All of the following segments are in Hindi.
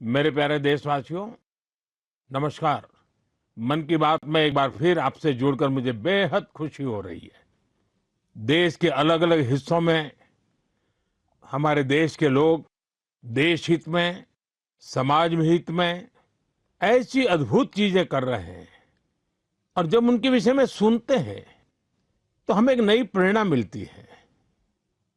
मेरे प्यारे देशवासियों, नमस्कार। मन की बात में एक बार फिर आपसे जुड़कर मुझे बेहद खुशी हो रही है। देश के अलग-अलग हिस्सों में हमारे देश के लोग देश हित में, समाज में हित में ऐसी अद्भुत चीजें कर रहे हैं और जब उनके विषय में सुनते हैं, तो हमें एक नई प्रेरणा मिलती है।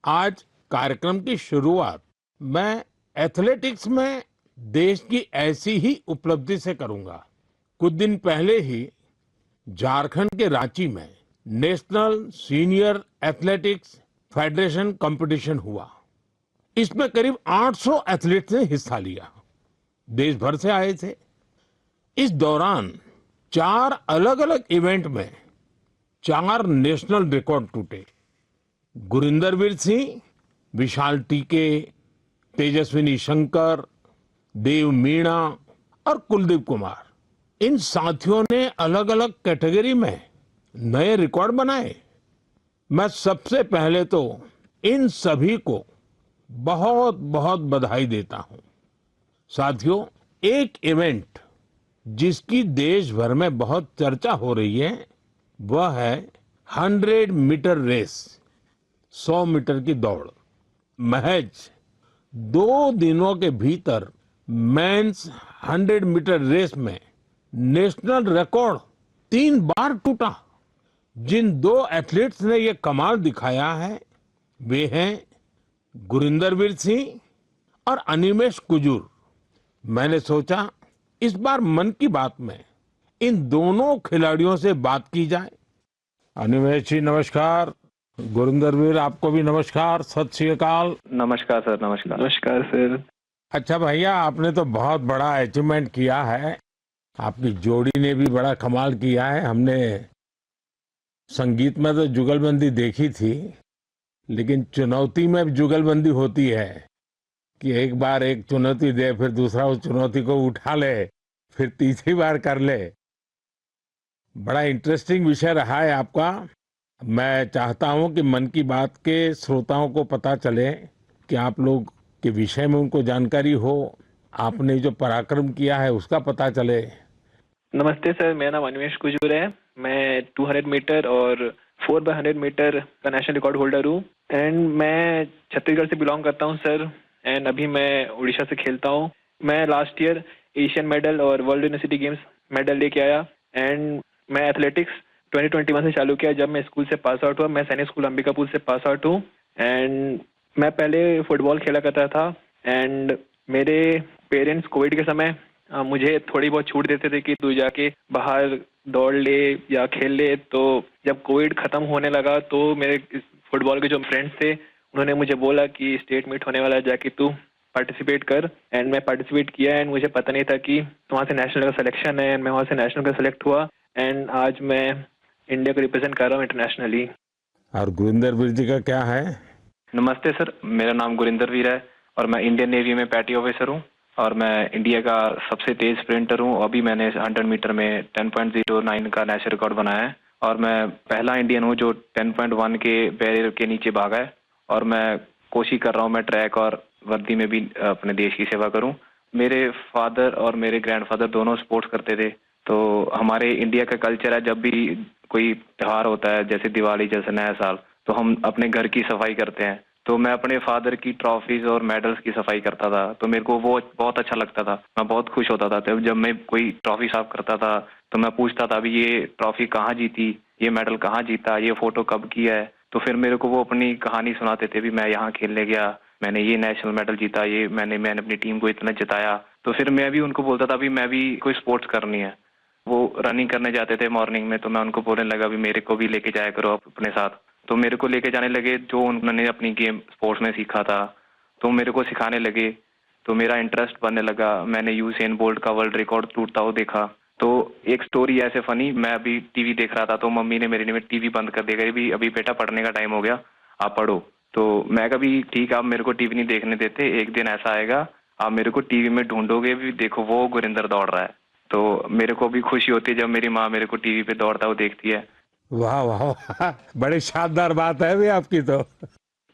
आज कार्यक्रम की शुरुआत मैं एथलेटिक्स में देश की ऐसी ही उपलब्धि से करूंगा। कुछ दिन पहले ही झारखंड के रांची में national senior athletics federation competition हुआ। इसमें करीब 800 एथलीट्स ने हिस्सा लिया। देश भर से आए थे। इस दौरान 4 अलग-अलग इवेंट में 4 नेशनल रिकॉर्ड टूटे। गुरिंदर वीर सिंह, विशाल टीके, तेजस्विनी शंकर, देव मीणा और कुलदीप कुमार, इन साथियों ने अलग अलग कैटेगरी में नए रिकॉर्ड बनाए। मैं सबसे पहले तो इन सभी को बहुत बहुत बधाई देता हूं। साथियों, एक इवेंट जिसकी देश भर में बहुत चर्चा हो रही है, वह है 100 मीटर रेस, 100 मीटर की दौड़। महज 2 दिनों के भीतर मेंस 100 मीटर रेस में नेशनल रिकॉर्ड 3 बार टूटा। जिन 2 एथलीट्स ने ये कमाल दिखाया है, वे हैं गुरिंदर वीर सिंह और अनिमेष कुजूर। मैंने सोचा इस बार मन की बात में इन दोनों खिलाड़ियों से बात की जाए। अनिमेष जी नमस्कार, गुरिंदर वीर आपको भी नमस्कार, सत श्री अकाल। नमस्कार सर। नमस्कार। नमस्कार सर। अच्छा भैया, आपने तो बहुत बड़ा अचीवमेंट किया है। आपकी जोड़ी ने भी बड़ा कमाल किया है। हमने संगीत में तो जुगलबंदी देखी थी, लेकिन चुनौती में जुगलबंदी होती है कि एक बार एक चुनौती दे, फिर दूसरा उस चुनौती को उठा ले, फिर तीसरी बार कर ले। बड़ा इंटरेस्टिंग विषय रहा है आपका। मैं चाहता हूं कि मन की बात के श्रोताओं को पता चले कि आप लोग के विषय में उनको जानकारी हो, आपने जो पराक्रम किया है उसका पता चले। नमस्ते सर, मेरा नाम अनिमेष कुजूर है। मैं 200 मीटर और 4x100 मीटर का नेशनल रिकॉर्ड होल्डर हूँ एंड मैं छत्तीसगढ़ से बिलोंग करता हूँ सर। एंड अभी मैं उड़ीसा से खेलता हूँ। मैं लास्ट ईयर एशियन मेडल और वर्ल्ड यूनिवर्सिटी गेम्स मेडल लेके आया एंड मैं एथलेटिक्स 2021 से चालू किया जब मैं स्कूल से पास आउट हुआ। मैं सैनिक स्कूल अंबिकापुर से पास आउट हूँ एंड मैं पहले फुटबॉल खेला करता था एंड मेरे पेरेंट्स कोविड के समय मुझे थोड़ी बहुत छूट देते थे कि तू जाके बाहर दौड़ ले या खेल ले। तो जब कोविड खत्म होने लगा तो मेरे फुटबॉल के जो फ्रेंड्स थे उन्होंने मुझे बोला कि स्टेट मीट होने वाला है, जाके तू पार्टिसिपेट कर। एंड मैं पार्टिसिपेट किया एंड मुझे पता नहीं था कि वहाँ से नेशनल का सिलेक्शन है एंड मैं वहाँ से नेशनल का सिलेक्ट हुआ एंड आज मैं इंडिया को रिप्रेजेंट कर रहा हूँ इंटरनेशनली। और गुरिंदर वीर जी का क्या है? नमस्ते सर, मेरा नाम गुरिंदर वीर है और मैं इंडियन नेवी में पैटी ऑफिसर हूँ और मैं इंडिया का सबसे तेज स्प्रिंटर हूँ। अभी मैंने 100 मीटर में 10.09 का नेशनल रिकॉर्ड बनाया है और मैं पहला इंडियन हूँ जो 10.1 के बैरियर के नीचे भागा है और मैं कोशिश कर रहा हूँ मैं ट्रैक और वर्दी में भी अपने देश की सेवा करूँ। मेरे फादर और मेरे ग्रैंडफादर दोनों स्पोर्ट्स करते थे, तो हमारे इंडिया का कल्चर है जब भी कोई त्योहार होता है जैसे दिवाली जैसे नया साल, तो हम अपने घर की सफाई करते हैं। तो मैं अपने फादर की ट्रॉफीज और मेडल्स की सफाई करता था, तो मेरे को वो बहुत अच्छा लगता था। मैं बहुत खुश होता था तब जब मैं कोई ट्रॉफी साफ करता था तो मैं पूछता था अभी ये ट्रॉफी कहाँ जीती, ये मेडल कहाँ जीता, ये फोटो कब किया है। तो फिर मेरे को वो अपनी कहानी सुनाते थे भी मैं यहाँ खेलने गया, मैंने ये नेशनल मेडल जीता, ये मैंने अपनी टीम को इतना जिताया। तो फिर मैं भी उनको बोलता था भी मैं भी कोई स्पोर्ट्स करनी है। वो रनिंग करने जाते थे मॉर्निंग में, तो मैं उनको बोलने लगा भी मेरे को भी लेके जाया करो आप अपने साथ। तो मेरे को लेके जाने लगे, जो उन्होंने अपनी गेम स्पोर्ट्स में सीखा था तो मेरे को सिखाने लगे, तो मेरा इंटरेस्ट बनने लगा। मैंने यूसेन बोल्ट का वर्ल्ड रिकॉर्ड टूटता हुआ देखा। तो एक स्टोरी ऐसे फनी, मैं अभी टीवी देख रहा था तो मम्मी ने मेरे लिए टीवी बंद कर दिया, भी अभी बेटा पढ़ने का टाइम हो गया, आप पढ़ो। तो मैं कभी ठीक, आप मेरे को टीवी नहीं देखने देते, एक दिन ऐसा आएगा आप मेरे को टीवी में ढूंढोगे भी, देखो वो गुरिंदर दौड़ रहा है। तो मेरे को भी खुशी होती है जब मेरी माँ मेरे को टीवी पे दौड़ता हुआ देखती है। वाह वाह, बड़ी शानदार बात है भी आपकी तो।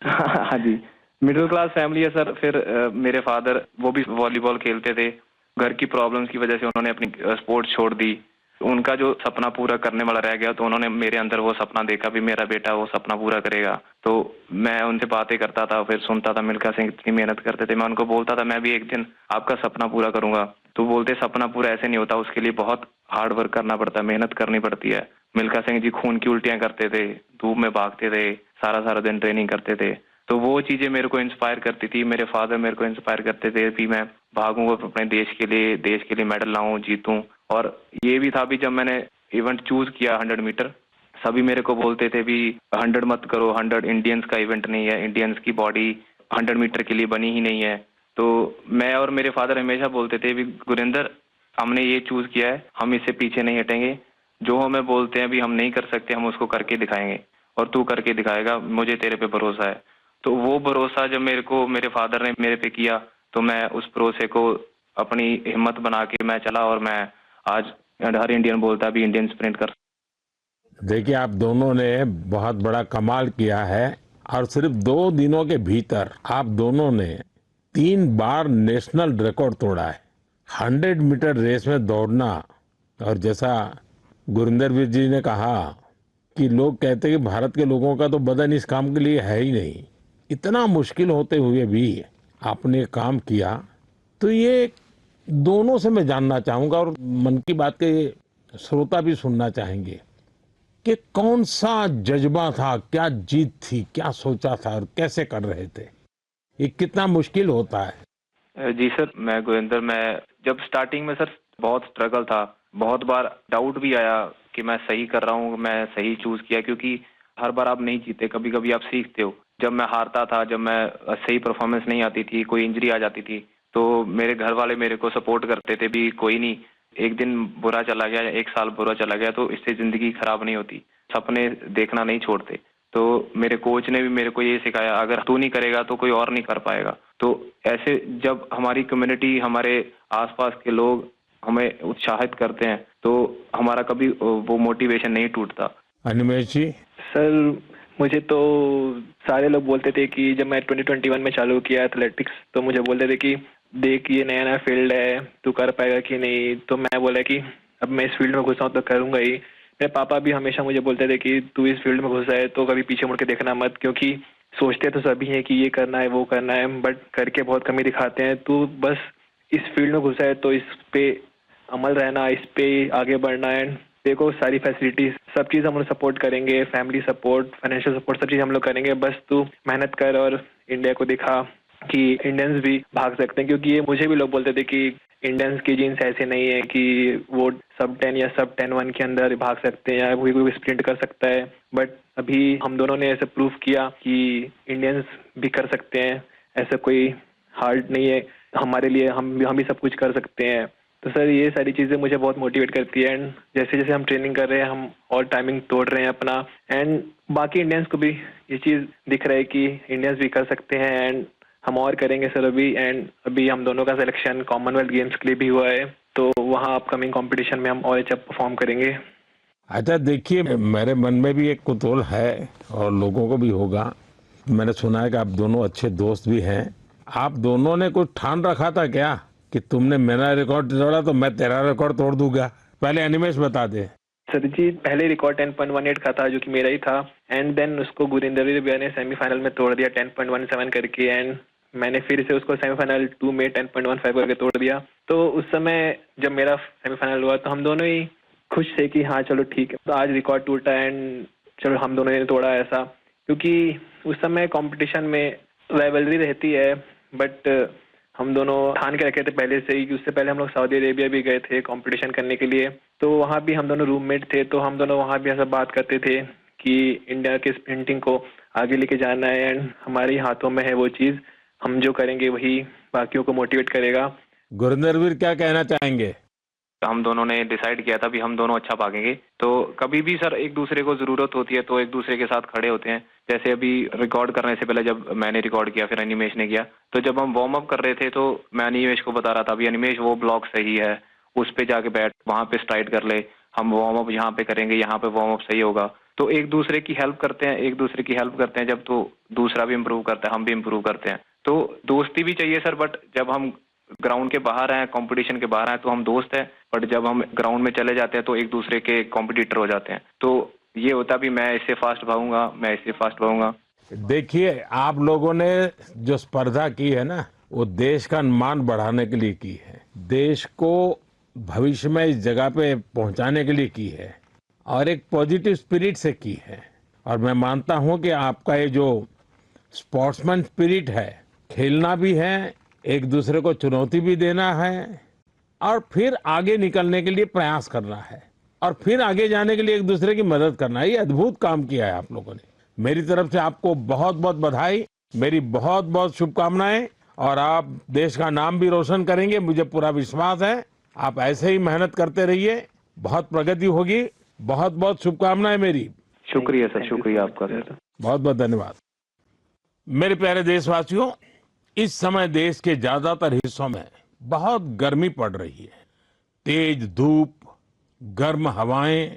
हाँ जी, मिडिल क्लास फैमिली है सर। फिर मेरे फादर वो भी वॉलीबॉल खेलते थे। घर की प्रॉब्लम्स की वजह से उन्होंने अपनी स्पोर्ट्स छोड़ दी। उनका जो सपना पूरा करने वाला रह गया, तो उन्होंने मेरे अंदर वो सपना देखा भी मेरा बेटा वो सपना पूरा करेगा। तो मैं उनसे बातें करता था, फिर सुनता था मिल्खा सिंह इतनी मेहनत करते थे। मैं उनको बोलता था मैं भी एक दिन आपका सपना पूरा करूंगा। तो बोलते सपना पूरा ऐसे नहीं होता, उसके लिए बहुत हार्ड वर्क करना पड़ता है, मेहनत करनी पड़ती है। मिल्खा सिंह जी खून की उल्टियां करते थे, धूप में भागते थे, सारा सारा दिन ट्रेनिंग करते थे। तो वो चीजें मेरे को इंस्पायर करती थी। मेरे फादर मेरे को इंस्पायर करते थे कि मैं भागूंगा अपने देश के लिए मेडल लाऊं, जीतूं। और ये भी था भी जब मैंने इवेंट चूज किया 100 मीटर, सभी मेरे को बोलते थे भी 100 मत करो, 100 इंडियंस का इवेंट नहीं है, इंडियंस की बॉडी 100 मीटर के लिए बनी ही नहीं है। तो मैं और मेरे फादर हमेशा बोलते थे भी गुरिंदर हमने ये चूज किया है, हम इससे पीछे नहीं हटेंगे। जो हमें बोलते हैं भी हम नहीं कर सकते, हम उसको करके दिखाएंगे और तू करके दिखाएगा, मुझे तेरे पे भरोसा है। तो वो भरोसा जब मेरे को मेरे फादर ने मेरे पे किया, तो मैं उस भरोसे को अपनी हिम्मत बना के मैं चला और मैं आज हर इंडियन बोलता है भी इंडियन स्प्रिंट कर। देखिए, आप दोनों ने बहुत बड़ा कमाल किया है और सिर्फ 2 दिनों के भीतर आप दोनों ने 3 बार नेशनल रिकॉर्ड तोड़ा है। 100 मीटर रेस में दौड़ना, और जैसा गुरिंदर वीर जी ने कहा कि लोग कहते हैं कि भारत के लोगों का तो बदन इस काम के लिए है ही नहीं, इतना मुश्किल होते हुए भी आपने काम किया। तो ये दोनों से मैं जानना चाहूंगा और मन की बात के श्रोता भी सुनना चाहेंगे कि कौन सा जज्बा था, क्या जीत थी, क्या सोचा था और कैसे कर रहे थे? ये कितना मुश्किल होता है? जी सर, मैं गुरिंदर, मैं जब स्टार्टिंग में सर बहुत स्ट्रगल था, बहुत बार डाउट भी आया कि मैं सही कर रहा हूँ, मैं सही चूज किया, क्योंकि हर बार आप नहीं जीते, कभी कभी आप सीखते हो। जब मैं हारता था, जब मैं सही परफॉर्मेंस नहीं आती थी, कोई इंजरी आ जाती थी, तो मेरे घर वाले मेरे को सपोर्ट करते थे भी कोई नहीं, एक दिन बुरा चला गया या एक साल बुरा चला गया तो इससे जिंदगी खराब नहीं होती, सपने देखना नहीं छोड़ते। तो मेरे कोच ने भी मेरे को ये सिखाया, अगर तू नहीं करेगा तो कोई और नहीं कर पाएगा। तो ऐसे जब हमारी कम्युनिटी, हमारे आसपास के लोग हमें उत्साहित करते हैं, तो हमारा कभी वो मोटिवेशन नहीं टूटता। अनिमेश जी? सर मुझे तो सारे लोग बोलते थे कि जब मैं 2021 में चालू किया एथलेटिक्स, तो मुझे बोलते थे कि देख ये नया नया फील्ड है, तू कर पाएगा कि नहीं। तो मैं बोला कि अब मैं इस फील्ड में घुसा हूँ तो करूँगा ही। मेरे पापा भी हमेशा मुझे बोलते थे कि तू इस फील्ड में घुसा है तो कभी पीछे मुड़ के देखना मत, क्योंकि सोचते तो सभी हैं कि ये करना है वो करना है, बट करके बहुत कमी दिखाते हैं। तू बस इस फील्ड में घुसा है तो इस पे अमल रहना, इस पे आगे बढ़ना है। देखो सारी फैसिलिटीज, सब चीज़ हम लोग सपोर्ट करेंगे, फैमिली सपोर्ट, फाइनेंशियल सपोर्ट, सब चीज़ हम लोग करेंगे। बस तू मेहनत कर और इंडिया को दिखा कि इंडियंस भी भाग सकते हैं। क्योंकि ये मुझे भी लोग बोलते थे कि इंडियंस की जीन्स ऐसे नहीं है कि वो सब 10 या सब 10-1 के अंदर भाग सकते हैं या कोई स्प्रिंट कर सकता है। बट अभी हम दोनों ने ऐसे प्रूफ किया कि इंडियंस भी कर सकते हैं, ऐसा कोई हार्ड नहीं है हमारे लिए, हम भी सब कुछ कर सकते हैं। तो सर ये सारी चीज़ें मुझे बहुत मोटिवेट करती है, एंड जैसे जैसे हम ट्रेनिंग कर रहे हैं हम और टाइमिंग तोड़ रहे हैं अपना, एंड बाकी इंडियंस को भी ये चीज़ दिख रहा है कि इंडियंस भी कर सकते हैं, एंड हम और करेंगे सर अभी। एंड अभी हम दोनों का सिलेक्शन कॉमनवेल्थ गेम्स के लिए भी हुआ है, तो वहाँ अपकमिंग कंपटीशन में हम और अच्छा परफॉर्म करेंगे। अच्छा, देखिए, मेरे मन में भी एक कुतूहल है और लोगों को भी होगा। मैंने सुना है कि आप दोनों अच्छे दोस्त भी हैं। आप दोनों ने कुछ ठान रखा था क्या कि तुमने मेरा रिकॉर्ड तोड़ा तो मैं तेरा रिकॉर्ड तोड़ दूंगा? पहले अनिमेश बता दे। सर जी, पहले रिकॉर्ड 10.18 का था जो कि मेरा ही था, एंड देन उसको गुरिंदर भैया ने सेमीफाइनल में तोड़ दिया 10.17 करके, एंड मैंने फिर से उसको सेमीफाइनल 2 में 10.15 करके तोड़ दिया। तो उस समय जब मेरा सेमीफाइनल हुआ तो हम दोनों ही खुश थे कि हाँ चलो ठीक है, तो आज रिकॉर्ड टूटा एंड चलो हम दोनों ने तोड़ा ऐसा। क्योंकि उस समय कंपटीशन में राइवलरी रहती है, बट हम दोनों ठान के रखे थे पहले से ही कि उससे पहले हम लोग सऊदी अरेबिया भी गए थे कंपटीशन करने के लिए, तो वहाँ भी हम दोनों रूममेट थे, तो हम दोनों वहाँ भी ऐसा बात करते थे कि इंडिया के स्प्रिंटिंग को आगे लेके जाना है, एंड हमारे हाथों में है वो चीज़, हम जो करेंगे वही बाकियों को मोटिवेट करेगा। गुरिंदर वीर क्या कहना चाहेंगे? हम दोनों ने डिसाइड किया था भी हम दोनों अच्छा भागेंगे। तो कभी भी सर एक दूसरे को जरूरत होती है तो एक दूसरे के साथ खड़े होते हैं। जैसे अभी रिकॉर्ड करने से पहले जब मैंने रिकॉर्ड किया, फिर अनिमेश ने किया, तो जब हम वार्म अप कर रहे थे तो मैं अनिमेश को बता रहा था भी अनिमेश वो ब्लॉक सही है, उस पे जाके बैठ, वहां पे स्ट्राइड कर ले, हम वार्म अप यहाँ पे करेंगे, यहाँ पे वार्म अप सही होगा। तो एक दूसरे की हेल्प करते हैं, एक दूसरे की हेल्प करते हैं जब, तो दूसरा भी इम्प्रूव करता है, हम भी इम्प्रूव करते हैं। तो दोस्ती भी चाहिए सर, बट जब हम ग्राउंड के बाहर हैं, कंपटीशन के बाहर हैं, तो हम दोस्त हैं, बट जब हम ग्राउंड में चले जाते हैं तो एक दूसरे के कॉम्पिटिटर हो जाते हैं। तो ये होता भी, मैं इससे फास्ट भागूंगा, मैं इससे फास्ट भागूंगा। देखिए, आप लोगों ने जो स्पर्धा की है ना, वो देश का मान बढ़ाने के लिए की है, देश को भविष्य में इस जगह पे पहुंचाने के लिए की है और एक पॉजिटिव स्पिरिट से की है। और मैं मानता हूं कि आपका ये जो स्पोर्ट्समैन स्पिरिट है, खेलना भी है, एक दूसरे को चुनौती भी देना है और फिर आगे निकलने के लिए प्रयास करना है और फिर आगे जाने के लिए एक दूसरे की मदद करना है। ये अद्भुत काम किया है आप लोगों ने। मेरी तरफ से आपको बहुत बहुत बधाई, मेरी बहुत बहुत शुभकामनाएं और आप देश का नाम भी रोशन करेंगे, मुझे पूरा विश्वास है। आप ऐसे ही मेहनत करते रहिए, बहुत प्रगति होगी। बहुत बहुत शुभकामनाएं मेरी। शुक्रिया सर, शुक्रिया आपका सर। बहुत बहुत धन्यवाद। मेरे प्यारे देशवासियों, इस समय देश के ज्यादातर हिस्सों में बहुत गर्मी पड़ रही है। तेज धूप, गर्म हवाएं,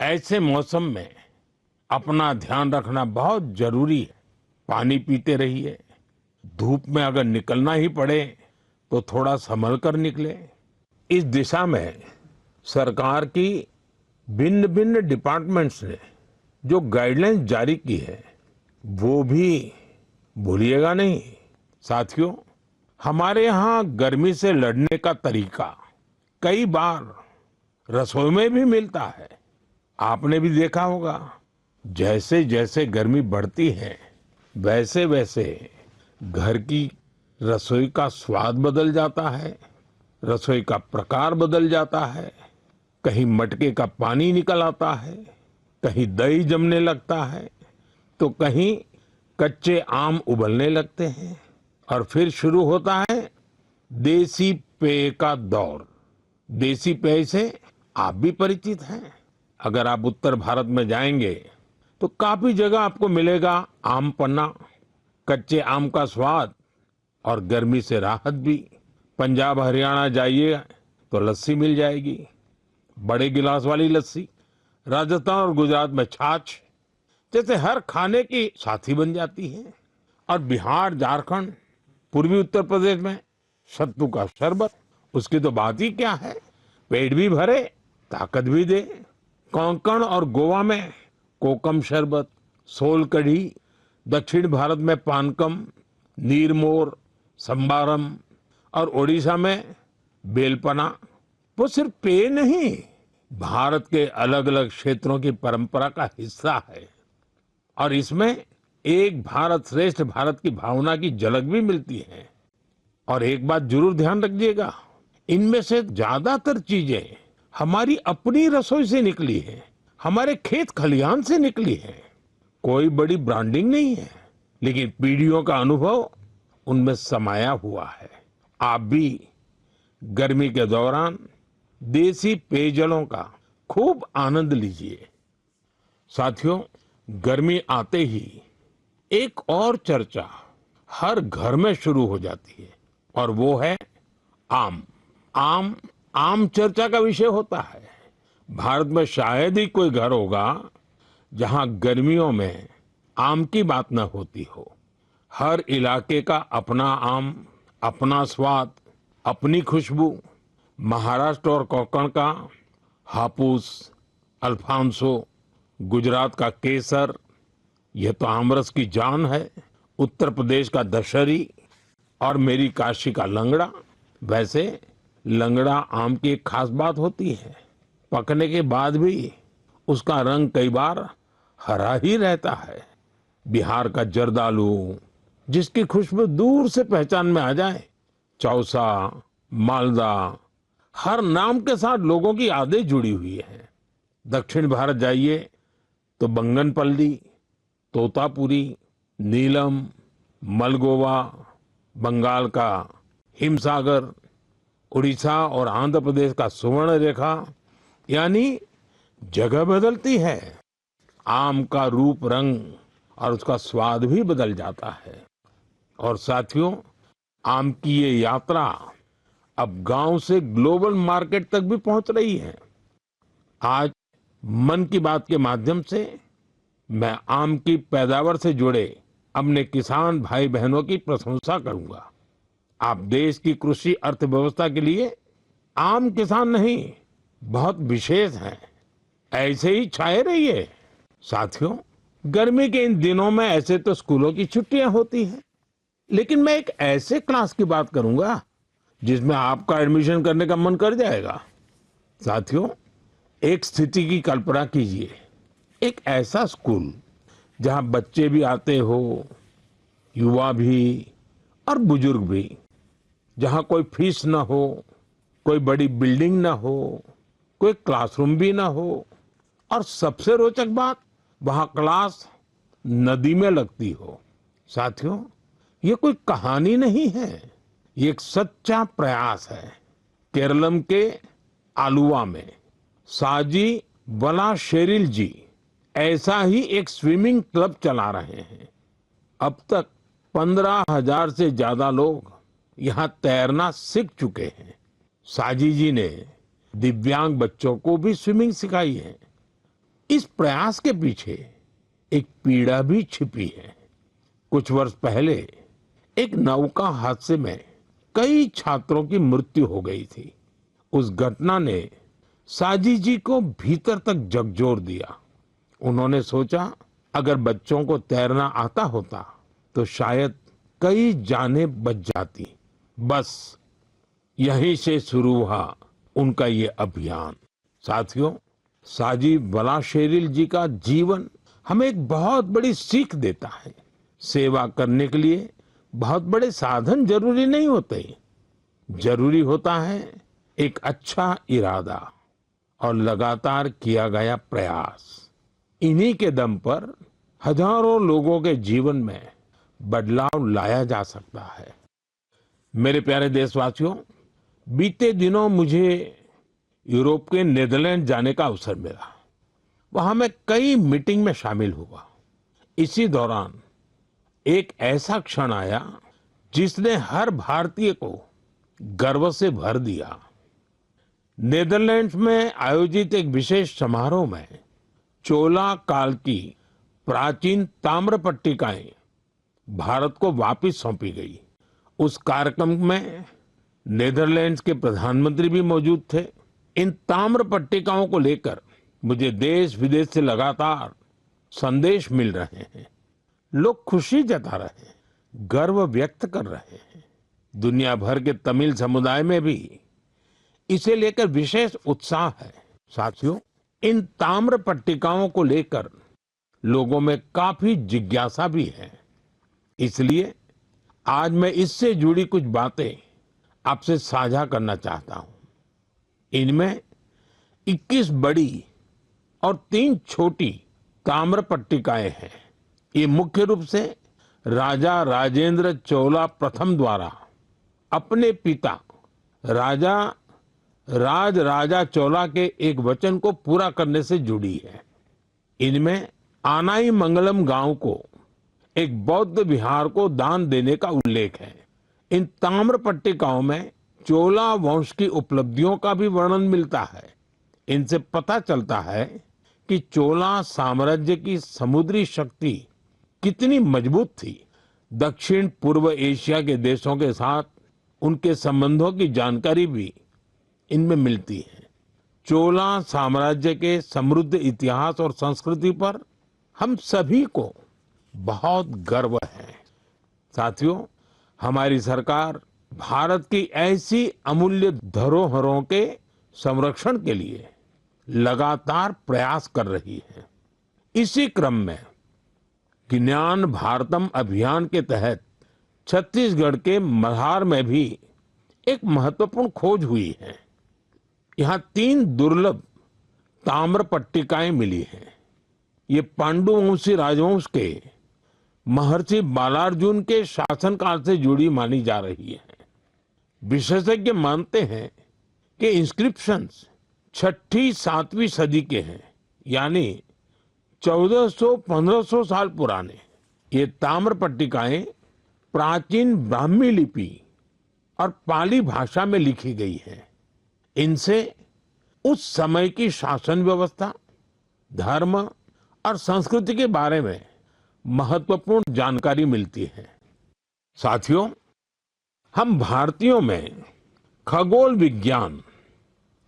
ऐसे मौसम में अपना ध्यान रखना बहुत जरूरी है। पानी पीते रहिए। धूप में अगर निकलना ही पड़े तो थोड़ा संभल कर निकले। इस दिशा में सरकार की भिन्न भिन्न डिपार्टमेंट्स ने जो गाइडलाइंस जारी की है वो भी भूलिएगा नहीं। साथियों, हमारे यहाँ गर्मी से लड़ने का तरीका कई बार रसोई में भी मिलता है। आपने भी देखा होगा, जैसे जैसे गर्मी बढ़ती है वैसे वैसे घर की रसोई का स्वाद बदल जाता है, रसोई का प्रकार बदल जाता है। कहीं मटके का पानी निकल आता है, कहीं दही जमने लगता है, तो कहीं कच्चे आम उबलने लगते हैं और फिर शुरू होता है देसी पेय का दौर। देसी पेय से आप भी परिचित हैं। अगर आप उत्तर भारत में जाएंगे तो काफी जगह आपको मिलेगा आम पन्ना, कच्चे आम का स्वाद और गर्मी से राहत भी। पंजाब हरियाणा जाइए तो लस्सी मिल जाएगी, बड़े गिलास वाली लस्सी। राजस्थान और गुजरात में छाछ जैसे हर खाने की साथी बन जाती है। और बिहार, झारखंड, पूर्वी उत्तर प्रदेश में सत्तू का शरबत, उसकी तो बात ही क्या है, पेट भी भरे, ताकत भी दे। कोंकण और गोवा में कोकम शरबत, सोल कढ़ी, दक्षिण भारत में पानकम, नीरमोर, संबारम और ओडिशा में बेलपना। वो सिर्फ पेय नहीं, भारत के अलग अलग क्षेत्रों की परंपरा का हिस्सा है और इसमें एक भारत श्रेष्ठ भारत की भावना की झलक भी मिलती है। और एक बात जरूर ध्यान रखिएगा, इनमें से ज्यादातर चीजें हमारी अपनी रसोई से निकली है, हमारे खेत खलिहान से निकली है। कोई बड़ी ब्रांडिंग नहीं है, लेकिन पीढ़ियों का अनुभव उनमें समाया हुआ है। आप भी गर्मी के दौरान देसी पेयजलों का खूब आनंद लीजिए। साथियों, गर्मी आते ही एक और चर्चा हर घर में शुरू हो जाती है और वो है आम। आम आम चर्चा का विषय होता है। भारत में शायद ही कोई घर होगा जहां गर्मियों में आम की बात न होती हो। हर इलाके का अपना आम, अपना स्वाद, अपनी खुशबू। महाराष्ट्र और कोंकण का हापुस, अल्फांसो, गुजरात का केसर, यह तो आमरस की जान है। उत्तर प्रदेश का दशहरी और मेरी काशी का लंगड़ा। वैसे लंगड़ा आम की एक खास बात होती है, पकने के बाद भी उसका रंग कई बार हरा ही रहता है। बिहार का जर्दालू, जिसकी खुशबू दूर से पहचान में आ जाए। चौसा, मालदा, हर नाम के साथ लोगों की यादें जुड़ी हुई हैं। दक्षिण भारत जाइए तो बंगनपल्ली, तोतापुरी, नीलम, मलगोवा, बंगाल का हिमसागर, उड़ीसा और आंध्र प्रदेश का सुवर्ण रेखा, यानी जगह बदलती है, आम का रूप, रंग और उसका स्वाद भी बदल जाता है। और साथियों, आम की ये यात्रा अब गांव से ग्लोबल मार्केट तक भी पहुंच रही है। आज मन की बात के माध्यम से मैं आम की पैदावार से जुड़े अपने किसान भाई बहनों की प्रशंसा करूंगा। आप देश की कृषि अर्थव्यवस्था के लिए आम किसान नहीं, बहुत विशेष हैं। ऐसे ही छाए रहिए। साथियों, गर्मी के इन दिनों में ऐसे तो स्कूलों की छुट्टियां होती हैं, लेकिन मैं एक ऐसे क्लास की बात करूंगा जिसमें आपका एडमिशन करने का मन कर जाएगा। साथियों, एक स्थिति की कल्पना कीजिए, एक ऐसा स्कूल जहां बच्चे भी आते हो, युवा भी और बुजुर्ग भी, जहां कोई फीस ना हो, कोई बड़ी बिल्डिंग ना हो, कोई क्लासरूम भी ना हो, और सबसे रोचक बात, वहां क्लास नदी में लगती हो। साथियों, ये कोई कहानी नहीं है, ये एक सच्चा प्रयास है। केरलम के आलुवा में साजी वलाशेरिल जी ऐसा ही एक स्विमिंग क्लब चला रहे हैं। अब तक 15,000 से ज्यादा लोग यहाँ तैरना सीख चुके हैं। साजी जी ने दिव्यांग बच्चों को भी स्विमिंग सिखाई है। इस प्रयास के पीछे एक पीड़ा भी छिपी है। कुछ वर्ष पहले एक नौका हादसे में कई छात्रों की मृत्यु हो गई थी। उस घटना ने साजी जी को भीतर तक झकझोर दिया। उन्होंने सोचा, अगर बच्चों को तैरना आता होता तो शायद कई जानें बच जाती। बस यहीं से शुरू हुआ उनका ये अभियान। साथियों, साजी वलाशेरिल जी का जीवन हमें एक बहुत बड़ी सीख देता है। सेवा करने के लिए बहुत बड़े साधन जरूरी नहीं होते, जरूरी होता है एक अच्छा इरादा और लगातार किया गया प्रयास। इन्हीं के दम पर हजारों लोगों के जीवन में बदलाव लाया जा सकता है। मेरे प्यारे देशवासियों, बीते दिनों मुझे यूरोप के नीदरलैंड जाने का अवसर मिला। वहां मैं कई मीटिंग में शामिल हुआ। इसी दौरान एक ऐसा क्षण आया जिसने हर भारतीय को गर्व से भर दिया। नीदरलैंड्स में आयोजित एक विशेष समारोह में चोला काल की प्राचीन ताम्र पट्टिकाएं भारत को वापस सौंपी गई। उस कार्यक्रम में नीदरलैंड्स के प्रधानमंत्री भी मौजूद थे। इन ताम्र पट्टिकाओं को लेकर मुझे देश विदेश से लगातार संदेश मिल रहे हैं। लोग खुशी जता रहे हैं, गर्व व्यक्त कर रहे हैं। दुनिया भर के तमिल समुदाय में भी इसे लेकर विशेष उत्साह है। साथियों, इन ताम्र पट्टिकाओं को लेकर लोगों में काफी जिज्ञासा भी है। इसलिए आज मैं इससे जुड़ी कुछ बातें आपसे साझा करना चाहता हूं। इनमें 21 बड़ी और 3 छोटी ताम्र पट्टिकाएं हैं। ये मुख्य रूप से राजा राजेंद्र चोला प्रथम द्वारा अपने पिता राजा राजा चोला के एक वचन को पूरा करने से जुड़ी है। इनमें आनाई मंगलम गांव को एक बौद्ध विहार को दान देने का उल्लेख है। इन ताम्र पट्टिकाओं में चोला वंश की उपलब्धियों का भी वर्णन मिलता है। इनसे पता चलता है कि चोला साम्राज्य की समुद्री शक्ति कितनी मजबूत थी। दक्षिण पूर्व एशिया के देशों के साथ उनके संबंधों की जानकारी भी इनमें मिलती है। चोला साम्राज्य के समृद्ध इतिहास और संस्कृति पर हम सभी को बहुत गर्व है। साथियों, हमारी सरकार भारत की ऐसी अमूल्य धरोहरों के संरक्षण के लिए लगातार प्रयास कर रही है। इसी क्रम में ज्ञान भारतम अभियान के तहत छत्तीसगढ़ के मल्हार में भी एक महत्वपूर्ण खोज हुई है। यहाँ 3 दुर्लभ ताम्र पट्टिकाएं मिली हैं। ये पांडुवंशी राजवंश के महर्षि बालार्जुन के शासनकाल से जुड़ी मानी जा रही है। विशेषज्ञ मानते हैं कि इंस्क्रिप्शंस 6ठी 7वीं सदी के हैं, यानी 1400-1500 साल पुराने। ये ताम्र पट्टिकाएं प्राचीन ब्राह्मी लिपि और पाली भाषा में लिखी गई है। इनसे उस समय की शासन व्यवस्था, धर्म और संस्कृति के बारे में महत्वपूर्ण जानकारी मिलती है। साथियों, हम भारतीयों में खगोल विज्ञान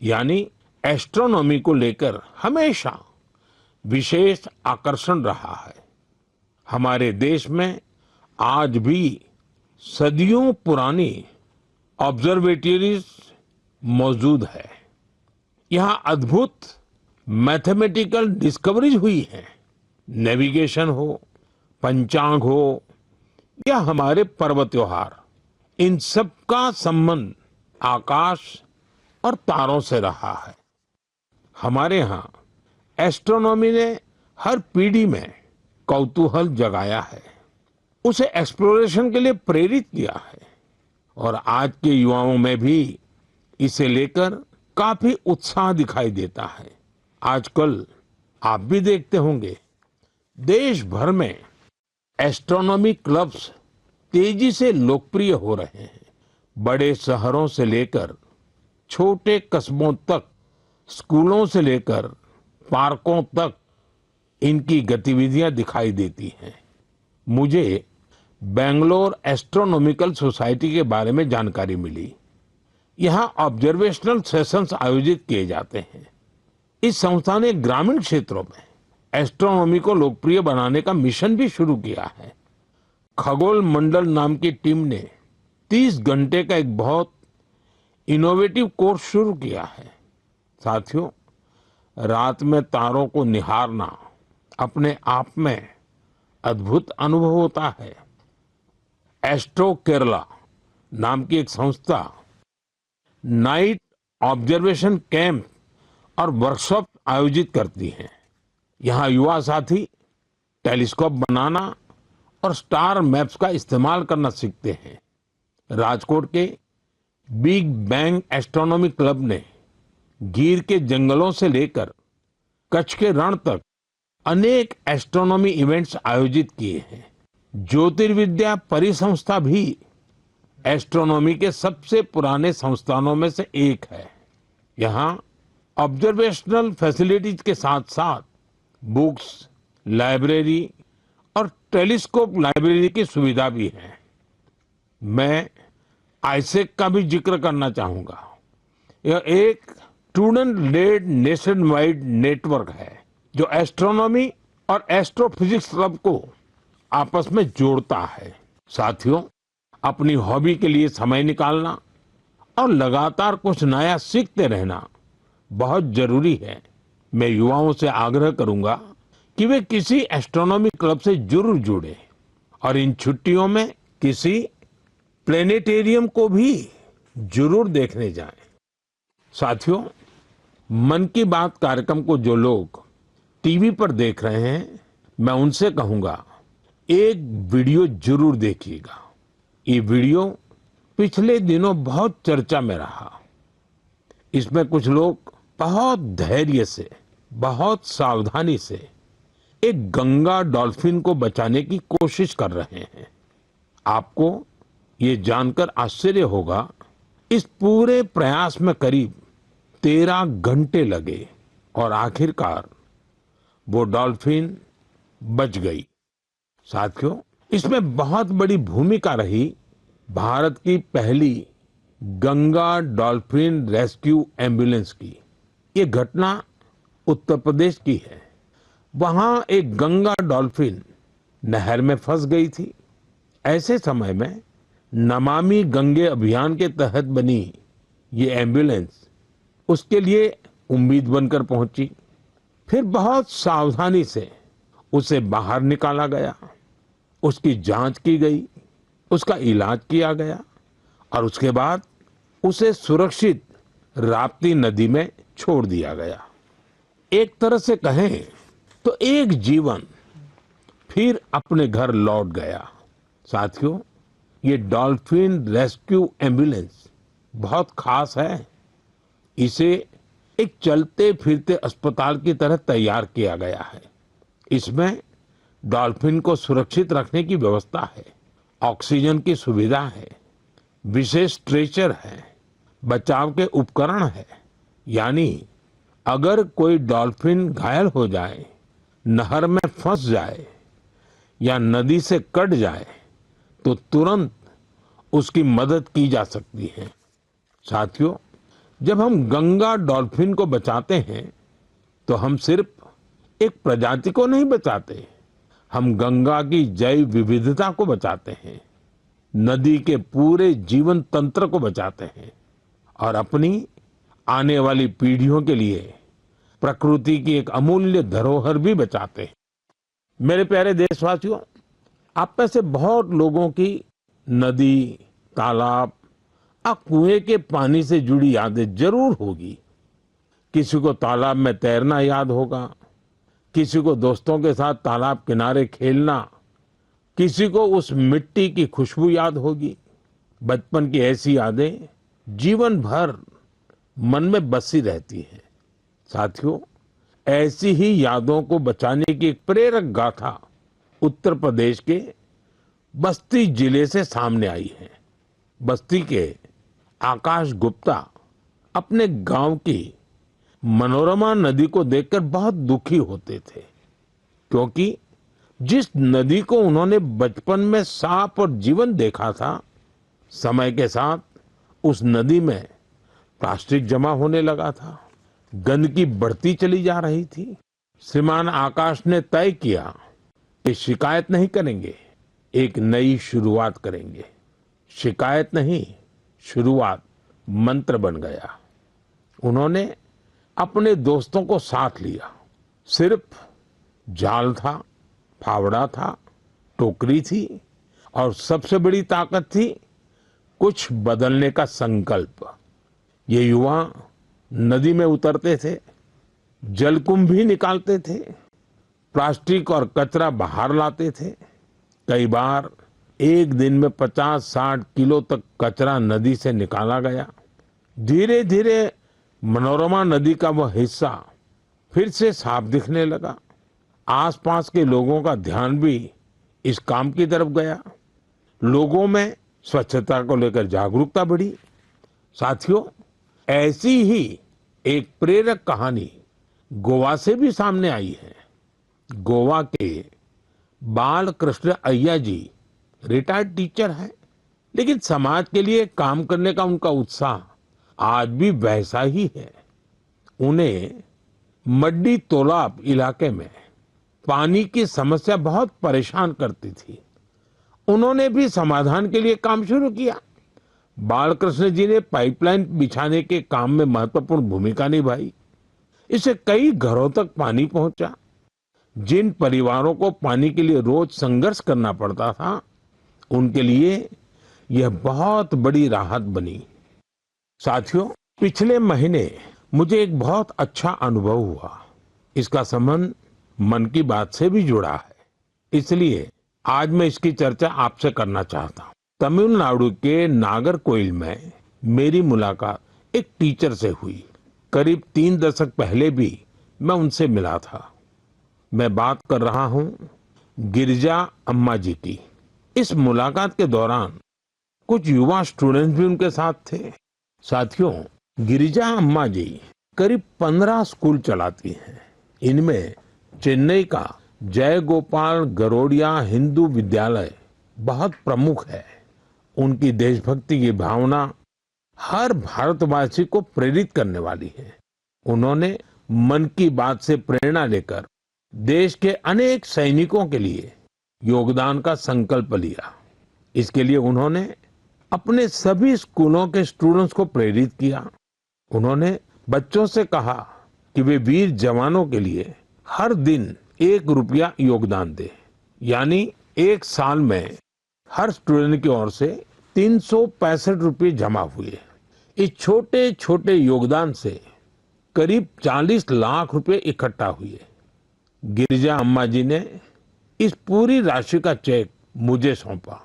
यानी एस्ट्रोनॉमी को लेकर हमेशा विशेष आकर्षण रहा है। हमारे देश में आज भी सदियों पुरानी ऑब्जर्वेटरीज मौजूद है। यहाँ अद्भुत मैथमेटिकल डिस्कवरीज हुई है। नेविगेशन हो, पंचांग हो या हमारे पर्व त्योहार, इन सब का संबंध आकाश और तारों से रहा है। हमारे यहाँ एस्ट्रोनॉमी ने हर पीढ़ी में कौतूहल जगाया है, उसे एक्सप्लोरेशन के लिए प्रेरित किया है और आज के युवाओं में भी इसे लेकर काफी उत्साह दिखाई देता है। आजकल आप भी देखते होंगे, देश भर में एस्ट्रोनॉमी क्लब्स तेजी से लोकप्रिय हो रहे हैं। बड़े शहरों से लेकर छोटे कस्बों तक, स्कूलों से लेकर पार्कों तक इनकी गतिविधियां दिखाई देती हैं। मुझे बेंगलोर एस्ट्रोनॉमिकल सोसाइटी के बारे में जानकारी मिली। यहाँ ऑब्जर्वेशनल सेशंस आयोजित किए जाते हैं। इस संस्था ने ग्रामीण क्षेत्रों में एस्ट्रोनॉमी को लोकप्रिय बनाने का मिशन भी शुरू किया है। खगोल मंडल नाम की टीम ने 30 घंटे का एक बहुत इनोवेटिव कोर्स शुरू किया है। साथियों, रात में तारों को निहारना अपने आप में अद्भुत अनुभव होता है। एस्ट्रो केरला नाम की एक संस्था नाइट ऑब्जर्वेशन कैंप और वर्कशॉप आयोजित करती है। यहाँ युवा साथी टेलीस्कोप बनाना और स्टार मैप्स का इस्तेमाल करना सीखते हैं। राजकोट के बिग बैंग एस्ट्रोनॉमी क्लब ने गिर के जंगलों से लेकर कच्छ के रण तक अनेक एस्ट्रोनॉमी इवेंट्स आयोजित किए हैं। ज्योतिर्विद्या परिसंस्था भी एस्ट्रोनॉमी के सबसे पुराने संस्थानों में से एक है। यहाँ ऑब्जर्वेशनल फैसिलिटीज के साथ साथ बुक्स, लाइब्रेरी और टेलीस्कोप लाइब्रेरी की सुविधा भी है। मैं आईसेक का भी जिक्र करना चाहूंगा। यह एक student led nationwide network है जो एस्ट्रोनॉमी और एस्ट्रोफिजिक्स क्लब को आपस में जोड़ता है। साथियों, अपनी हॉबी के लिए समय निकालना और लगातार कुछ नया सीखते रहना बहुत जरूरी है। मैं युवाओं से आग्रह करूंगा कि वे किसी एस्ट्रोनॉमी क्लब से जरूर जुड़े और इन छुट्टियों में किसी प्लेनेटेरियम को भी जरूर देखने जाएं। साथियों, मन की बात कार्यक्रम को जो लोग टीवी पर देख रहे हैं, मैं उनसे कहूंगा एक वीडियो जरूर देखिएगा। ये वीडियो पिछले दिनों बहुत चर्चा में रहा। इसमें कुछ लोग बहुत धैर्य से, बहुत सावधानी से एक गंगा डॉल्फिन को बचाने की कोशिश कर रहे हैं। आपको ये जानकर आश्चर्य होगा, इस पूरे प्रयास में करीब 13 घंटे लगे और आखिरकार वो डॉल्फिन बच गई। साथियों, इसमें बहुत बड़ी भूमिका रही भारत की पहली गंगा डॉल्फिन रेस्क्यू एम्बुलेंस की। ये घटना उत्तर प्रदेश की है। वहां एक गंगा डॉल्फिन नहर में फंस गई थी। ऐसे समय में नमामि गंगे अभियान के तहत बनी ये एम्बुलेंस उसके लिए उम्मीद बनकर पहुंची। फिर बहुत सावधानी से उसे बाहर निकाला गया, उसकी जांच की गई, उसका इलाज किया गया और उसके बाद उसे सुरक्षित राप्ती नदी में छोड़ दिया गया। एक तरह से कहें तो एक जीवन फिर अपने घर लौट गया। साथियों, ये डॉल्फिन रेस्क्यू एम्बुलेंस बहुत खास है। इसे एक चलते फिरते अस्पताल की तरह तैयार किया गया है। इसमें डॉल्फिन को सुरक्षित रखने की व्यवस्था है, ऑक्सीजन की सुविधा है, विशेष स्ट्रेचर है, बचाव के उपकरण है। यानी अगर कोई डॉल्फिन घायल हो जाए, नहर में फंस जाए या नदी से कट जाए तो तुरंत उसकी मदद की जा सकती है। साथियों, जब हम गंगा डॉल्फिन को बचाते हैं तो हम सिर्फ एक प्रजाति को नहीं बचाते, हम गंगा की जैव विविधता को बचाते हैं, नदी के पूरे जीवन तंत्र को बचाते हैं और अपनी आने वाली पीढ़ियों के लिए प्रकृति की एक अमूल्य धरोहर भी बचाते हैं। मेरे प्यारे देशवासियों, आप में से बहुत लोगों की नदी, तालाब और कुएं के पानी से जुड़ी यादें जरूर होगी। किसी को तालाब में तैरना याद होगा, किसी को दोस्तों के साथ तालाब किनारे खेलना, किसी को उस मिट्टी की खुशबू याद होगी। बचपन की ऐसी यादें जीवन भर मन में बसी रहती हैं। साथियों, ऐसी ही यादों को बचाने की एक प्रेरक गाथा उत्तर प्रदेश के बस्ती जिले से सामने आई है। बस्ती के आकाश गुप्ता अपने गांव की मनोरमा नदी को देखकर बहुत दुखी होते थे, क्योंकि जिस नदी को उन्होंने बचपन में साफ और जीवन देखा था, समय के साथ उस नदी में प्लास्टिक जमा होने लगा था, गंदगी बढ़ती चली जा रही थी। श्रीमान आकाश ने तय किया कि शिकायत नहीं करेंगे, एक नई शुरुआत करेंगे। शिकायत नहीं, शुरुआत मंत्र बन गया। उन्होंने अपने दोस्तों को साथ लिया। सिर्फ जाल था, फावड़ा था, टोकरी थी और सबसे बड़ी ताकत थी कुछ बदलने का संकल्प। ये युवा नदी में उतरते थे, जलकुंभ भी निकालते थे, प्लास्टिक और कचरा बाहर लाते थे। कई बार एक दिन में 50-60 किलो तक कचरा नदी से निकाला गया। धीरे धीरे मनोरमा नदी का वह हिस्सा फिर से साफ दिखने लगा। आसपास के लोगों का ध्यान भी इस काम की तरफ गया। लोगों में स्वच्छता को लेकर जागरूकता बढ़ी। साथियों, ऐसी ही एक प्रेरक कहानी गोवा से भी सामने आई है। गोवा के बाल कृष्ण अय्या जी रिटायर्ड टीचर हैं, लेकिन समाज के लिए काम करने का उनका उत्साह आज भी वैसा ही है। उन्हें मड्डी तोलाब इलाके में पानी की समस्या बहुत परेशान करती थी। उन्होंने भी समाधान के लिए काम शुरू किया। बालकृष्ण जी ने पाइपलाइन बिछाने के काम में महत्वपूर्ण भूमिका निभाई। इससे कई घरों तक पानी पहुंचा। जिन परिवारों को पानी के लिए रोज संघर्ष करना पड़ता था, उनके लिए यह बहुत बड़ी राहत बनी। साथियों, पिछले महीने मुझे एक बहुत अच्छा अनुभव हुआ। इसका संबंध मन की बात से भी जुड़ा है, इसलिए आज मैं इसकी चर्चा आपसे करना चाहता हूँ। तमिलनाडु के नागरकोइल में मेरी मुलाकात एक टीचर से हुई। करीब 3 दशक पहले भी मैं उनसे मिला था। मैं बात कर रहा हूँ गिरिजा अम्मा जी की। इस मुलाकात के दौरान कुछ युवा स्टूडेंट्स भी उनके साथ थे। साथियों, गिरिजा अम्मा जी करीब 15 स्कूल चलाती हैं। इनमें चेन्नई का जय गोपाल गरोडिया हिंदू विद्यालय बहुत प्रमुख है। उनकी देशभक्ति की भावना हर भारतवासी को प्रेरित करने वाली है। उन्होंने मन की बात से प्रेरणा लेकर देश के अनेक सैनिकों के लिए योगदान का संकल्प लिया। इसके लिए उन्होंने अपने सभी स्कूलों के स्टूडेंट्स को प्रेरित किया। उन्होंने बच्चों से कहा कि वे वीर जवानों के लिए हर दिन 1 रुपया योगदान दें। यानी एक साल में हर स्टूडेंट की ओर से 365 रुपये जमा हुए। इस छोटे छोटे योगदान से करीब 40 लाख रुपए इकट्ठा हुए। गिरिजा अम्मा जी ने इस पूरी राशि का चेक मुझे सौंपा।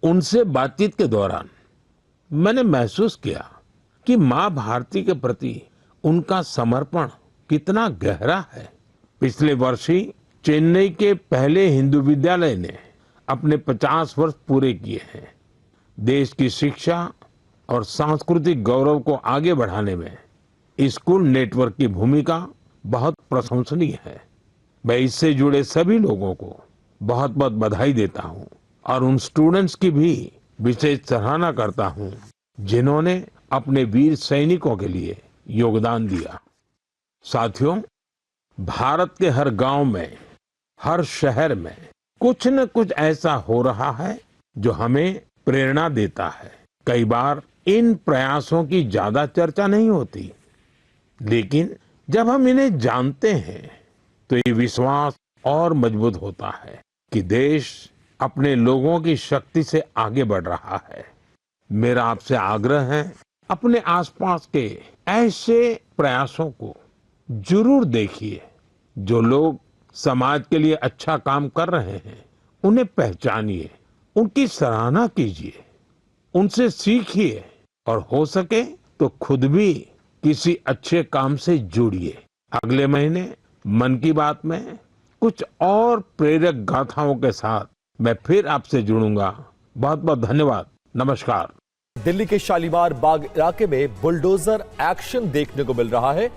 उनसे बातचीत के दौरान मैंने महसूस किया कि माँ भारती के प्रति उनका समर्पण कितना गहरा है। पिछले वर्ष ही चेन्नई के पहले हिंदू विद्यालय ने अपने 50 वर्ष पूरे किए हैं। देश की शिक्षा और सांस्कृतिक गौरव को आगे बढ़ाने में स्कूल नेटवर्क की भूमिका बहुत प्रशंसनीय है। मैं इससे जुड़े सभी लोगों को बहुत बहुत बधाई देता हूँ और उन स्टूडेंट्स की भी विशेष सराहना करता हूँ जिन्होंने अपने वीर सैनिकों के लिए योगदान दिया। साथियों, भारत के हर गांव में, हर शहर में कुछ न कुछ ऐसा हो रहा है जो हमें प्रेरणा देता है। कई बार इन प्रयासों की ज्यादा चर्चा नहीं होती, लेकिन जब हम इन्हें जानते हैं तो ये विश्वास और मजबूत होता है कि देश अपने लोगों की शक्ति से आगे बढ़ रहा है। मेरा आपसे आग्रह है, अपने आसपास के ऐसे प्रयासों को जरूर देखिए। जो लोग समाज के लिए अच्छा काम कर रहे हैं उन्हें पहचानिए, उनकी सराहना कीजिए, उनसे सीखिए और हो सके तो खुद भी किसी अच्छे काम से जुड़िए। अगले महीने मन की बात में कुछ और प्रेरक गाथाओं के साथ मैं फिर आपसे जुड़ूंगा। बहुत बहुत धन्यवाद। नमस्कार। दिल्ली के शालीमार बाग इलाके में बुलडोजर एक्शन देखने को मिल रहा है।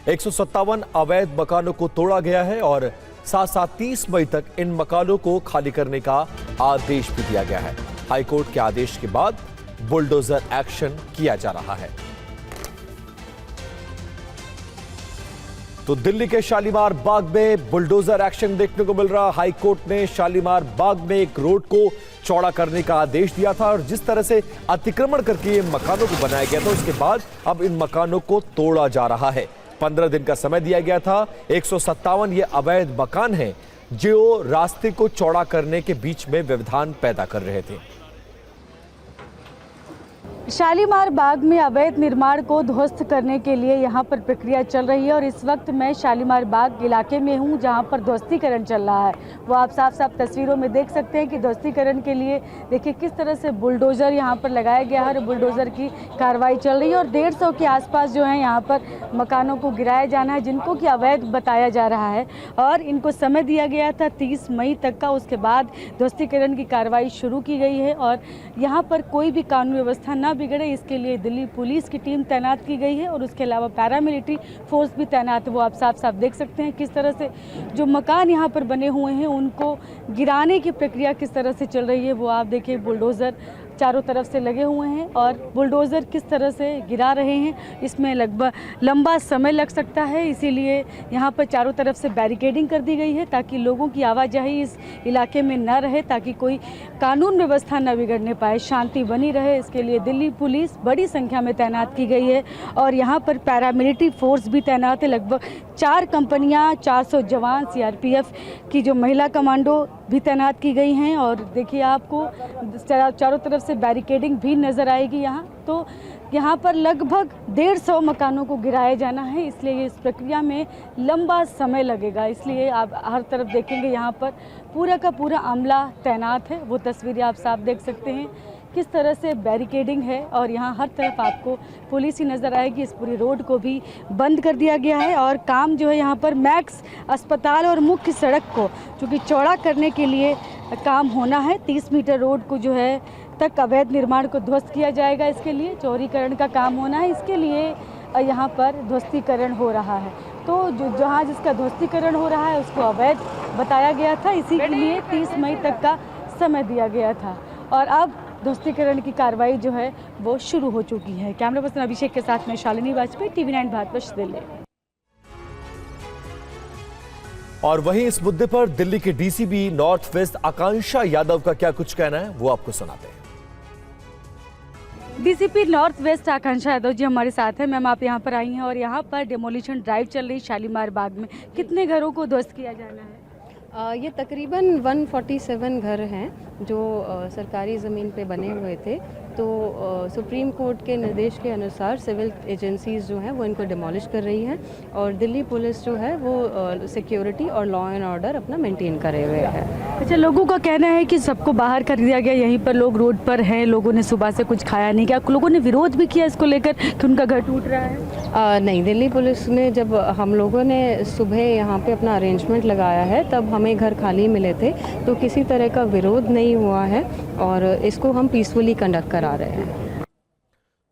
157 अवैध मकानों को तोड़ा गया है और साथ साथ 30 मई तक इन मकानों को खाली करने का आदेश भी दिया गया है। हाईकोर्ट के आदेश के बाद बुलडोजर एक्शन किया जा रहा है। तो दिल्ली के शालीमार बाग में बुलडोजर एक्शन देखने को मिल रहा। हाईकोर्ट ने शालीमार बाग में एक रोड को चौड़ा करने का आदेश दिया था और जिस तरह से अतिक्रमण करके मकानों को बनाया गया था उसके बाद अब इन मकानों को तोड़ा जा रहा है। 15 दिन का समय दिया गया था। 157 ये अवैध मकान हैं जो रास्ते को चौड़ा करने के बीच में व्यवधान पैदा कर रहे थे। शालीमार बाग में अवैध निर्माण को ध्वस्त करने के लिए यहाँ पर प्रक्रिया चल रही है और इस वक्त मैं शालीमार बाग इलाके में हूँ जहाँ पर ध्वस्तीकरण चल रहा है। वो आप साफ साफ तस्वीरों में देख सकते हैं कि ध्वस्तीकरण के लिए देखिए किस तरह से बुलडोज़र यहाँ पर लगाया गया है और बुलडोज़र की कार्रवाई चल रही है और 150 के आसपास जो है यहाँ पर मकानों को गिराया जाना है जिनको कि अवैध बताया जा रहा है और इनको समय दिया गया था 30 मई तक का। उसके बाद ध्वस्तीकरण की कार्रवाई शुरू की गई है और यहाँ पर कोई भी कानून व्यवस्था न बिगड़े इसके लिए दिल्ली पुलिस की टीम तैनात की गई है और उसके अलावा पैरामिलिट्री फोर्स भी तैनात है। वो आप साफ साफ देख सकते हैं किस तरह से जो मकान यहाँ पर बने हुए हैं उनको गिराने की प्रक्रिया किस तरह से चल रही है। वो आप देखिए बुलडोज़र चारों तरफ से लगे हुए हैं और बुलडोज़र किस तरह से गिरा रहे हैं। इसमें लगभग लंबा समय लग सकता है, इसीलिए यहाँ पर चारों तरफ से बैरिकेडिंग कर दी गई है ताकि लोगों की आवाजाही इस इलाके में न रहे, ताकि कोई कानून व्यवस्था न बिगड़ने पाए, शांति बनी रहे। इसके लिए दिल्ली पुलिस बड़ी संख्या में तैनात की गई है और यहाँ पर पैरामिलिट्री फोर्स भी तैनात है। लगभग 4 कंपनियाँ, 400 जवान, CRPF की जो महिला कमांडो भी तैनात की गई हैं और देखिए आपको चारों तरफ से बैरिकेडिंग भी नज़र आएगी। यहाँ तो यहाँ पर लगभग 150 मकानों को गिराया जाना है, इसलिए इस प्रक्रिया में लंबा समय लगेगा। इसलिए आप हर तरफ देखेंगे यहाँ पर पूरा का पूरा अमला तैनात है। वो तस्वीरें आप साफ देख सकते हैं किस तरह से बैरिकेडिंग है और यहाँ हर तरफ आपको पुलिस ही नज़र आएगी। इस पूरी रोड को भी बंद कर दिया गया है और काम जो है यहाँ पर मैक्स अस्पताल और मुख्य सड़क को चूँकि चौड़ा करने के लिए काम होना है। 30 मीटर रोड को जो है तक अवैध निर्माण को ध्वस्त किया जाएगा। इसके लिए चौड़ीकरण का काम होना है, इसके लिए यहाँ पर ध्वस्तीकरण हो रहा है। तो जहाँ जिसका ध्वस्तीकरण हो रहा है उसको अवैध बताया गया था, इसी के लिए 30 मई तक का समय दिया गया था और अब ध्वस्तीकरण की कार्रवाई जो है वो शुरू हो चुकी है। कैमरा पर्सन अभिषेक के साथ में शालिनी वाजपेयी, TV9 भारतवर्ष, दिल्ली। और वहीं इस मुद्दे पर दिल्ली के DCP नॉर्थ वेस्ट आकांक्षा यादव का क्या कुछ कहना है वो आपको सुनाते हैं। DCP नॉर्थ वेस्ट आकांक्षा यादव जी हमारे साथ हैं। मैम, आप यहाँ पर आई हैं और यहाँ पर डेमोलिशन ड्राइव चल रही शालीमार बाग में, कितने घरों को ध्वस्त किया जाना है? ये तकरीबन 147 घर हैं जो सरकारी ज़मीन पे बने हुए थे। तो सुप्रीम कोर्ट के निर्देश के अनुसार सिविल एजेंसीज़ जो हैं वो इनको डिमोलिश कर रही हैं और दिल्ली पुलिस जो है वो सिक्योरिटी और लॉ एंड ऑर्डर अपना मेंटेन करे हुए है। अच्छा, लोगों का कहना है कि सबको बाहर कर दिया गया, यहीं पर लोग रोड पर हैं, लोगों ने सुबह से कुछ खाया नहीं, क्या लोगों ने विरोध भी किया इसको लेकर कि उनका घर टूट रहा है? नहीं, दिल्ली पुलिस ने जब हम लोगों ने सुबह यहाँ पे अपना अरेंजमेंट लगाया है तब हमें घर खाली मिले थे, तो किसी तरह का विरोध नहीं हुआ है और इसको हम पीसफुली कंडक्ट करा रहे हैं।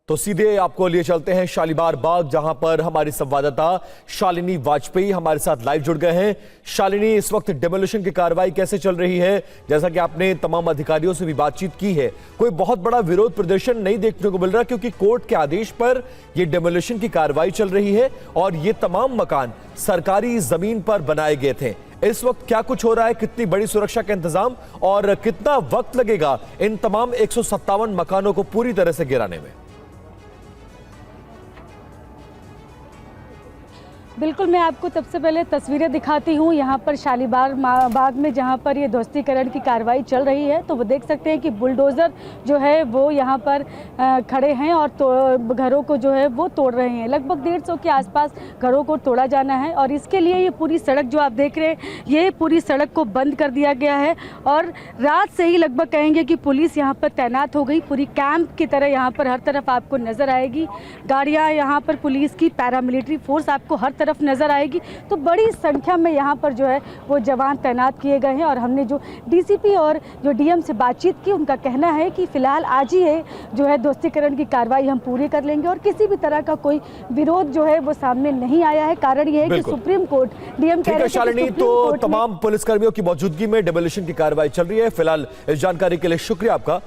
तो सीधे आपको लिए चलते हैं शालीमार बाग, जहां पर हमारी संवाददाता शालिनी वाजपेयी हमारे साथ लाइव जुड़ गए हैं। शालिनी, इस वक्त डेमोलिशन की कार्रवाई कैसे चल रही है? जैसा कि आपने तमाम अधिकारियों से भी बातचीत की है, कोई बहुत बड़ा विरोध प्रदर्शन नहीं देखने को मिल रहा, क्योंकि कोर्ट के आदेश पर यह डेमोलिशन की कार्रवाई चल रही है और ये तमाम मकान सरकारी जमीन पर बनाए गए थे। इस वक्त क्या कुछ हो रहा है? कितनी बड़ी सुरक्षा का इंतजाम और कितना वक्त लगेगा इन तमाम 157 मकानों को पूरी तरह से गिराने में? बिल्कुल, मैं आपको सबसे पहले तस्वीरें दिखाती हूँ यहाँ पर शालीमार बाग में, जहाँ पर ये ध्वस्तीकरण की कार्रवाई चल रही है। तो वो देख सकते हैं कि बुलडोज़र जो है वो यहाँ पर खड़े हैं और घरों को जो है वो तोड़ रहे हैं। लगभग 150 के आसपास घरों को तोड़ा जाना है और इसके लिए ये पूरी सड़क जो आप देख रहे हैं, ये पूरी सड़क को बंद कर दिया गया है। और रात से ही लगभग कहेंगे कि पुलिस यहाँ पर तैनात हो गई, पूरी कैंप की तरह यहाँ पर हर तरफ आपको नज़र आएगी। गाड़ियाँ यहाँ पर पुलिस की, पैरामिलिट्री फोर्स आपको हर तरफ नजर आएगी। तो बड़ी संख्या में यहाँ पर जो है वो जवान तैनात किए गए हैं। और हमने जो डीसीपी और जो डीएम से बातचीत की, उनका कहना है कि फिलहाल आज ही है जो है ध्वस्तीकरण की कार्रवाई हम पूरी कर लेंगे और किसी भी तरह का कोई विरोध जो है वो सामने नहीं आया है। कारण ये है कि सुप्रीम कोर्ट, डीएम कह रहे हैं कि शालिनी, तो तमाम पुलिसकर्मियों की मौजूदगी में डेमोलिशन की कार्रवाई चल रही है। फिलहाल इस जानकारी के लिए शुक्रिया आपका।